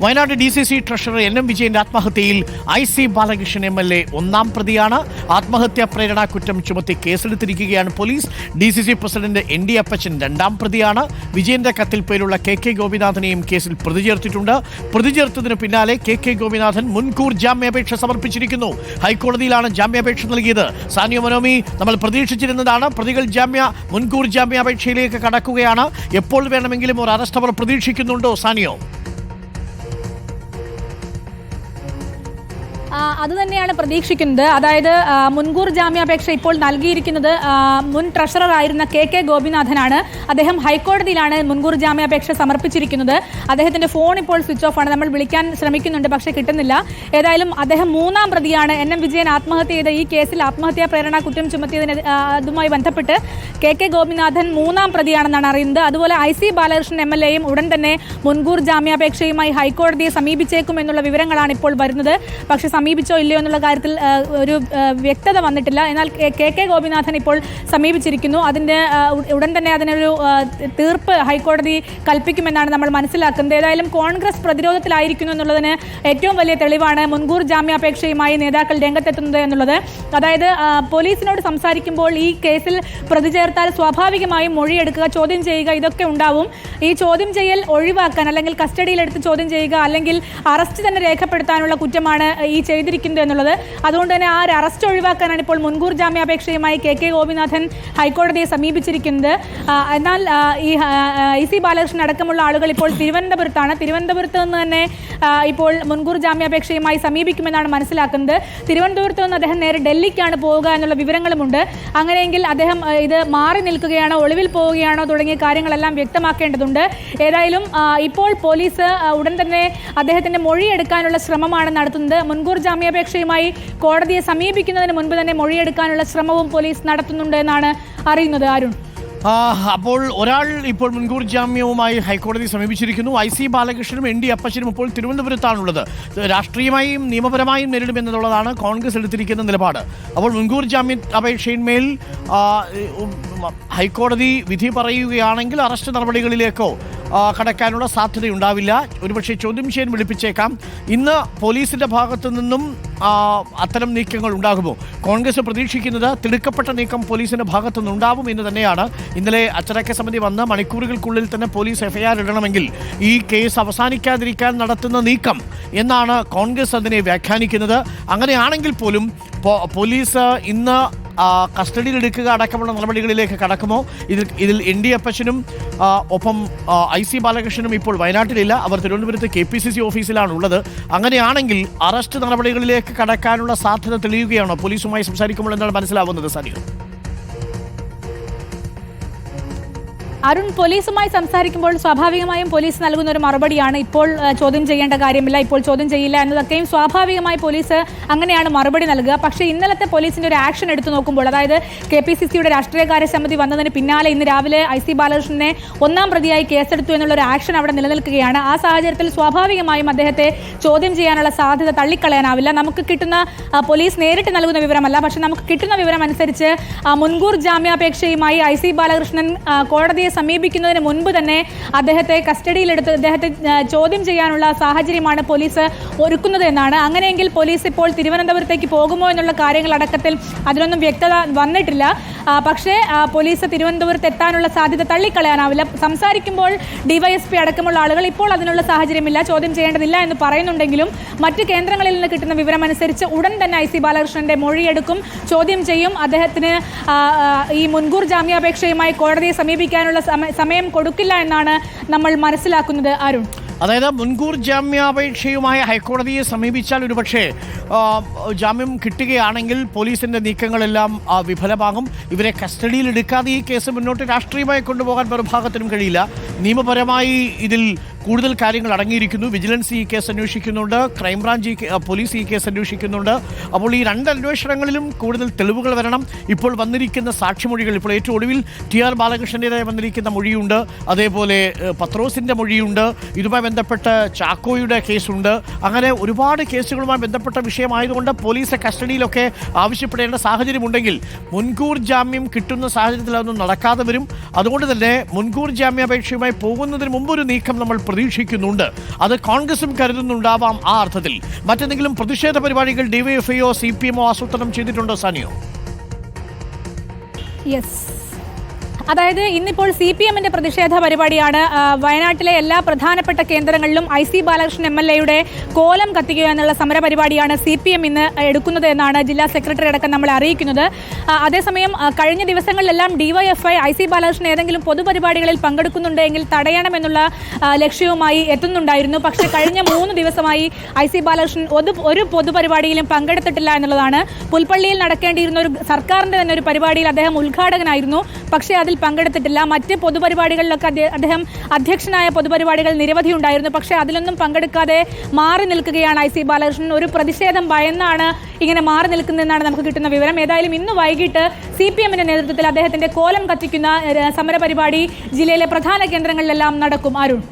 Wayanad DCC treasurer NM വിജയന്റെ ആത്മഹത്യയിൽ IC Balakrishnan MLA ഒന്നാം പ്രതിയാണ്. ആത്മഹത്യാ പ്രേരണ കുറ്റം ചുമത്തി കേസെടുത്തിരിക്കുകയാണ് പോലീസ്. DCC പ്രസിഡന്റ് ND അപ്പച്ചൻ രണ്ടാം പ്രതിയാണ്. വിജയന്റെ കത്തിൽ പേരുള്ള KK ഗോപിനാഥനെയും കേസിൽ പ്രതി ചേർത്തിട്ടുണ്ട്. പ്രതി ചേർത്തതിന് പിന്നാലെ KK ഗോപിനാഥൻ മുൻകൂർ ജാമ്യാപേക്ഷ സമർപ്പിച്ചിരിക്കുന്നു. ഹൈക്കോടതിയിലാണ് ജാമ്യാപേക്ഷ നൽകിയത്. സാനിയോ മനോമി, നമ്മൾ പ്രതീക്ഷിച്ചിരുന്നതാണ് പ്രതികൾ മുൻകൂർ ജാമ്യാപേക്ഷയിലേക്ക് കടക്കുകയാണ്. എപ്പോൾ വേണമെങ്കിലും ഒരു അറസ്റ്റ് അവർ പ്രതീക്ഷിക്കുന്നുണ്ടോ സാനിയോ? അതുതന്നെയാണ് പ്രതീക്ഷിക്കുന്നത്. അതായത് മുൻകൂർ ജാമ്യാപേക്ഷ ഇപ്പോൾ നൽകിയിരിക്കുന്നത് മുൻ ട്രഷറർ ആയിരുന്ന KK ഗോപിനാഥനാണ്. അദ്ദേഹം ഹൈക്കോടതിയിലാണ് മുൻകൂർ ജാമ്യാപേക്ഷ സമർപ്പിച്ചിരിക്കുന്നത്. അദ്ദേഹത്തിന്റെ ഫോൺ ഇപ്പോൾ സ്വിച്ച് ഓഫ് ആണ്. നമ്മൾ വിളിക്കാൻ ശ്രമിക്കുന്നുണ്ട്, പക്ഷേ കിട്ടുന്നില്ല. ഏതായാലും അദ്ദേഹം മൂന്നാം പ്രതിയാണ്. NM വിജയൻ ആത്മഹത്യ ചെയ്ത ഈ കേസിൽ ആത്മഹത്യാ പ്രേരണ കുറ്റം ചുമത്തിയതിന് അതുമായി ബന്ധപ്പെട്ട് KK ഗോപിനാഥൻ മൂന്നാം പ്രതിയാണെന്നാണ് അറിയുന്നത്. അതുപോലെ IC ബാലകൃഷ്ണൻ MLAയും ഉടൻ തന്നെ മുൻകൂർ ജാമ്യാപേക്ഷയുമായി ഹൈക്കോടതിയെ സമീപിച്ചേക്കും എന്നുള്ള വിവരങ്ങളാണ് ഇപ്പോൾ വരുന്നത്. പക്ഷേ സമീപിച്ചോ ഇല്ലയോ എന്നുള്ള കാര്യത്തിൽ ഒരു വ്യക്തത വന്നിട്ടില്ല. എന്നാൽ KK ഗോപിനാഥൻ ഇപ്പോൾ സമീപിച്ചിരിക്കുന്നു. അതിൻ്റെ ഉടൻ തന്നെ അതിനൊരു തീർപ്പ് ഹൈക്കോടതി കൽപ്പിക്കുമെന്നാണ് നമ്മൾ മനസ്സിലാക്കുന്നത്. ഏതായാലും കോൺഗ്രസ് പ്രതിരോധത്തിലായിരിക്കുന്നു എന്നുള്ളതിന് ഏറ്റവും വലിയ തെളിവാണ് മുൻകൂർ ജാമ്യാപേക്ഷയുമായി നേതാക്കൾ രംഗത്തെത്തുന്നത് എന്നുള്ളത്. അതായത് പോലീസിനോട് സംസാരിക്കുമ്പോൾ ഈ കേസിൽ പ്രതി ചേർത്താൽ സ്വാഭാവികമായും മൊഴിയെടുക്കുക, ചോദ്യം ചെയ്യുക, ഇതൊക്കെ ഉണ്ടാവും. ഈ ചോദ്യം ചെയ്യൽ ഒഴിവാക്കാൻ, അല്ലെങ്കിൽ കസ്റ്റഡിയിലെടുത്ത് ചോദ്യം ചെയ്യുക, അല്ലെങ്കിൽ അറസ്റ്റ് തന്നെ രേഖപ്പെടുത്താനുള്ള കുറ്റമാണ് ഈ ചെയ്തിരിക്കുന്നത് എന്നുള്ളത്. അതുകൊണ്ട് തന്നെ ആ ഒരു അറസ്റ്റ് ഒഴിവാക്കാനാണ് ഇപ്പോൾ മുൻകൂർ ജാമ്യാപേക്ഷയുമായി KK ഗോപിനാഥൻ ഹൈക്കോടതിയെ സമീപിച്ചിരിക്കുന്നത്. എന്നാൽ ഈ IC ബാലകൃഷ്ണൻ അടക്കമുള്ള ആളുകൾ ഇപ്പോൾ തിരുവനന്തപുരത്താണ്. തിരുവനന്തപുരത്ത് നിന്ന് തന്നെ ഇപ്പോൾ മുൻകൂർ ജാമ്യാപേക്ഷയുമായി സമീപിക്കുമെന്നാണ് മനസ്സിലാക്കുന്നത്. തിരുവനന്തപുരത്ത് നിന്ന് അദ്ദേഹം നേരെ ഡൽഹിക്കാണ് പോവുക എന്നുള്ള വിവരങ്ങളുമുണ്ട്. അങ്ങനെയെങ്കിൽ അദ്ദേഹം ഇത് മാറി നിൽക്കുകയാണോ, ഒളിവിൽ പോവുകയാണോ തുടങ്ങിയ കാര്യങ്ങളെല്ലാം വ്യക്തമാക്കേണ്ടതുണ്ട്. ഏതായാലും ഇപ്പോൾ പോലീസ് ഉടൻ തന്നെ അദ്ദേഹത്തിന്റെ മൊഴിയെടുക്കാനുള്ള ശ്രമമാണ് നടത്തുന്നത്. മുൻകൂർ ജാമ്യാപേക്ഷയുമായി കോടതിയെ സമീപിക്കുന്നതിന് മുൻപ് തന്നെ മൊഴിയെടുക്കാനുള്ള ശ്രമവും പോലീസ് നടത്തുന്നുണ്ട് എന്നാണ് അറിയുന്നത്. അരുൺ, അപ്പോൾ ഒരാൾ ഇപ്പോൾ മുൻകൂർ ജാമ്യവുമായി ഹൈക്കോടതി സമീപിച്ചിരിക്കുന്നു. IC ബാലകൃഷ്ണനും ND അപ്പച്ചനും ഇപ്പോൾ തിരുവനന്തപുരത്താണുള്ളത്. രാഷ്ട്രീയമായും നിയമപരമായും നേരിടുമെന്നുള്ളതാണ് കോൺഗ്രസ് എടുത്തിരിക്കുന്ന നിലപാട്. അപ്പോൾ മുൻകൂർ ജാമ്യ അപേക്ഷയിന്മേൽ ഹൈക്കോടതി വിധി പറയുകയാണെങ്കിൽ അറസ്റ്റ് നടപടികളിലേക്കോ കടക്കാനുള്ള സാധ്യതയുണ്ടാവില്ല. ഒരുപക്ഷെ ചോദ്യം ചെയ്യാൻ വിളിപ്പിച്ചേക്കാം. ഇന്ന് പോലീസിന്റെ ഭാഗത്തു നിന്നും അത്തരം നീക്കങ്ങൾ ഉണ്ടാകുമോ? കോൺഗ്രസ് പ്രതീക്ഷിക്കുന്നത് തിടുക്കപ്പെട്ട നീക്കം പോലീസിന്റെ ഭാഗത്തു നിന്നുണ്ടാവും എന്ന് തന്നെയാണ്. ഇന്നലെ അച്ചടക്ക സമിതി വന്ന് മണിക്കൂറുകൾക്കുള്ളിൽ തന്നെ പോലീസ് FIR ഇടണമെങ്കിൽ ഈ കേസ് അവസാനിക്കാതിരിക്കാൻ നടത്തുന്ന നീക്കം എന്നാണ് കോൺഗ്രസ് അതിനെ വ്യാഖ്യാനിക്കുന്നത്. അങ്ങനെയാണെങ്കിൽ പോലും പോലീസ് ഇന്ന് കസ്റ്റഡിയിലെടുക്കുക അടക്കമുള്ള നടപടികളിലേക്ക് കടക്കുമോ? ഇതിൽ ND അപ്പച്ചനും ഒപ്പം IC ബാലകൃഷ്ണനും ഇപ്പോൾ വയനാട്ടിലില്ല. അവർ തിരുവനന്തപുരത്ത് KPCC ഓഫീസിലാണ് ഉള്ളത്. അങ്ങനെയാണെങ്കിൽ അറസ്റ്റ് നടപടികളിലേക്ക് കടക്കാനുള്ള സാധ്യത തെളിയുകയാണോ പോലീസുമായി സംസാരിക്കുമ്പോൾ എന്നാണ് മനസ്സിലാവുന്നത് സാനിയോ? അരുൺ, പോലീസുമായി സംസാരിക്കുമ്പോൾ സ്വാഭാവികമായും പോലീസ് നൽകുന്ന ഒരു മറുപടിയാണ് ഇപ്പോൾ ചോദ്യം ചെയ്യേണ്ട കാര്യമില്ല, ഇപ്പോൾ ചോദ്യം ചെയ്യില്ല എന്നതൊക്കെയും സ്വാഭാവികമായി പോലീസ് അങ്ങനെയാണ് മറുപടി നൽകുക. പക്ഷേ ഇന്നലത്തെ പോലീസിന്റെ ഒരു ആക്ഷൻ എടുത്തു നോക്കുമ്പോൾ, അതായത് KPCCയുടെ രാഷ്ട്രീയകാര്യ സമിതി വന്നതിന് പിന്നാലെ ഇന്ന് രാവിലെ IC ബാലകൃഷ്ണനെ ഒന്നാം പ്രതിയായി കേസെടുത്തു എന്നുള്ള ഒരു ആക്ഷൻ അവിടെ നിലനിൽക്കുകയാണ്. ആ സാഹചര്യത്തിൽ സ്വാഭാവികമായും അദ്ദേഹത്തെ ചോദ്യം ചെയ്യാനുള്ള സാധ്യത തള്ളിക്കളയാനാവില്ല. നമുക്ക് കിട്ടുന്ന പോലീസ് നേരിട്ട് നൽകുന്ന വിവരമല്ല, പക്ഷെ നമുക്ക് കിട്ടുന്ന വിവരം അനുസരിച്ച് മുൻകൂർ ജാമ്യാപേക്ഷയുമായി IC ബാലകൃഷ്ണൻ കോടതിയെ സമീപിക്കുന്നതിന് മുൻപ് തന്നെ അദ്ദേഹത്തെ കസ്റ്റഡിയിലെടുത്ത് അദ്ദേഹത്തെ ചോദ്യം ചെയ്യാനുള്ള സാഹചര്യമാണ് പോലീസ് ഒരുക്കുന്നത് എന്നാണ്. അങ്ങനെയെങ്കിൽ പോലീസ് ഇപ്പോൾ തിരുവനന്തപുരത്തേക്ക് പോകുമോ എന്നുള്ള കാര്യങ്ങളടക്കത്തിൽ അതിനൊന്നും വ്യക്തത വന്നിട്ടില്ല. പക്ഷേ പോലീസ് തിരുവനന്തപുരത്ത് എത്താനുള്ള സാധ്യത തള്ളിക്കളയാനാവില്ല. സംസാരിക്കുമ്പോൾ DYSP അടക്കമുള്ള ആളുകൾ ഇപ്പോൾ അതിനുള്ള സാഹചര്യമില്ല, ചോദ്യം ചെയ്യേണ്ടതില്ല എന്ന് പറയുന്നുണ്ടെങ്കിലും മറ്റ് കേന്ദ്രങ്ങളിൽ നിന്ന് കിട്ടുന്ന വിവരമനുസരിച്ച് ഉടൻ തന്നെ IC ബാലകൃഷ്ണന്റെ മൊഴിയെടുക്കും, ചോദ്യം ചെയ്യും. അദ്ദേഹത്തിന് ഈ മുൻകൂർ ജാമ്യാപേക്ഷയുമായി കോടതിയെ സമീപിക്കാനുള്ള സമയം കൊടുക്കില്ല എന്നാണ് നമ്മൾ മനസ്സിലാക്കുന്നത്. അരുൺ, അതായത് മുൻകൂർ ജാമ്യാപേക്ഷയുമായി ഹൈക്കോടതിയെ സമീപിച്ചാൽ ഒരുപക്ഷെ ജാമ്യം കിട്ടുകയാണെങ്കിൽ പോലീസിന്റെ നീക്കങ്ങളെല്ലാം വിഫലമാകും. ഇവരെ കസ്റ്റഡിയിലെടുക്കാതെ ഈ കേസ് മുന്നോട്ട് രാഷ്ട്രീയമായി കൊണ്ടുപോകാൻ മറുഭാഗത്തിനും കഴിയില്ല. നിയമപരമായി ഇതിൽ കൂടുതൽ കാര്യങ്ങൾ അടങ്ങിയിരിക്കുന്നു. വിജിലൻസ് ഈ കേസ് അന്വേഷിക്കുന്നുണ്ട്, ക്രൈംബ്രാഞ്ച് പോലീസ് ഈ കേസ് അന്വേഷിക്കുന്നുണ്ട്. അപ്പോൾ ഈ രണ്ട് അന്വേഷണങ്ങളിലും കൂടുതൽ തെളിവുകൾ വരണം. ഇപ്പോൾ വന്നിരിക്കുന്ന സാക്ഷിമൊഴികൾ, ഇപ്പോൾ ഏറ്റവും ഒടുവിൽ TR ബാലകൃഷ്ണൻ്റെതായി വന്നിരിക്കുന്ന മൊഴിയുണ്ട്, അതേപോലെ പത്രോസിൻ്റെ മൊഴിയുണ്ട്, ഇതുമായി ബന്ധപ്പെട്ട് ചാക്കോയുടെ കേസുണ്ട്. അങ്ങനെ ഒരുപാട് കേസുകളുമായി ബന്ധപ്പെട്ട വിഷയമായതുകൊണ്ട് പോലീസ് കസ്റ്റഡിയിലൊക്കെ ആവശ്യപ്പെടേണ്ട സാഹചര്യമുണ്ടെങ്കിൽ മുൻകൂർ ജാമ്യം കിട്ടുന്ന സാഹചര്യത്തിൽ അതൊന്നും നടക്കാതെ വരും. അതുകൊണ്ട് തന്നെ മുൻകൂർ ജാമ്യാപേക്ഷയുമായി പോകുന്നതിന് മുമ്പൊരു നീക്കം നമ്മൾ പ്രതീക്ഷിക്കുന്നുണ്ട്. അത് കോൺഗ്രസും കരുതുന്നുണ്ടാവാം. ആ അർത്ഥത്തിൽ മറ്റെന്തെങ്കിലും പ്രതിഷേധ പരിപാടികൾ ഡിവൈഎഫ്ഐയോ CPM-ഓ ആസൂത്രണം ചെയ്തിട്ടുണ്ടോ സാനിയോ? യെസ്, അതായത് ഇന്നിപ്പോൾ CPM-ന്റെ പ്രതിഷേധ പരിപാടിയാണ്. വയനാട്ടിലെ എല്ലാ പ്രധാനപ്പെട്ട കേന്ദ്രങ്ങളിലും IC ബാലകൃഷ്ണൻ MLA-യുടെ കോലം കത്തിക്കുക എന്നുള്ള സമര പരിപാടിയാണ് CPM ഇന്ന് എടുക്കുന്നത് എന്നാണ് ജില്ലാ സെക്രട്ടറി അടക്കം നമ്മളെ അറിയിക്കുന്നത്. അതേസമയം കഴിഞ്ഞ ദിവസങ്ങളിലെല്ലാം DYFI IC ബാലകൃഷ്ണൻ ഏതെങ്കിലും പൊതുപരിപാടികളിൽ പങ്കെടുക്കുന്നുണ്ടെങ്കിൽ തടയണമെന്നുള്ള ലക്ഷ്യവുമായി എത്തുന്നുണ്ടായിരുന്നു. പക്ഷേ കഴിഞ്ഞ 3 ദിവസമായി IC ബാലകൃഷ്ണൻ ഒരു പൊതുപരിപാടിയിലും പങ്കെടുത്തിട്ടില്ല എന്നുള്ളതാണ്. പുൽപ്പള്ളിയിൽ നടക്കേണ്ടിയിരുന്ന ഒരു സർക്കാരിൻ്റെ തന്നെ ഒരു പരിപാടിയിൽ അദ്ദേഹം ഉദ്ഘാടകനായിരുന്നു, പക്ഷേ അതിൽ പങ്കെടുത്തിട്ടില്ല. മറ്റ് പൊതുപരിപാടികളിലൊക്കെ അദ്ദേഹം അധ്യക്ഷനായ പൊതുപരിപാടികൾ നിരവധി ഉണ്ടായിരുന്നു, പക്ഷേ അതിലൊന്നും പങ്കെടുക്കാതെ മാറി നിൽക്കുകയാണ് IC ബാലകൃഷ്ണൻ. ഒരു പ്രതിഷേധം ഭയന്നാണ് ഇങ്ങനെ മാറി നിൽക്കുന്നതെന്നാണ് നമുക്ക് കിട്ടുന്ന വിവരം. ഏതായാലും ഇന്ന് വൈകിട്ട് CPM-ന്റെ നേതൃത്വത്തിൽ അദ്ദേഹത്തിന്റെ കോലം കത്തിക്കുന്ന സമരപരിപാടി ജില്ലയിലെ പ്രധാന കേന്ദ്രങ്ങളിലെല്ലാം നടക്കും. അരുൺ.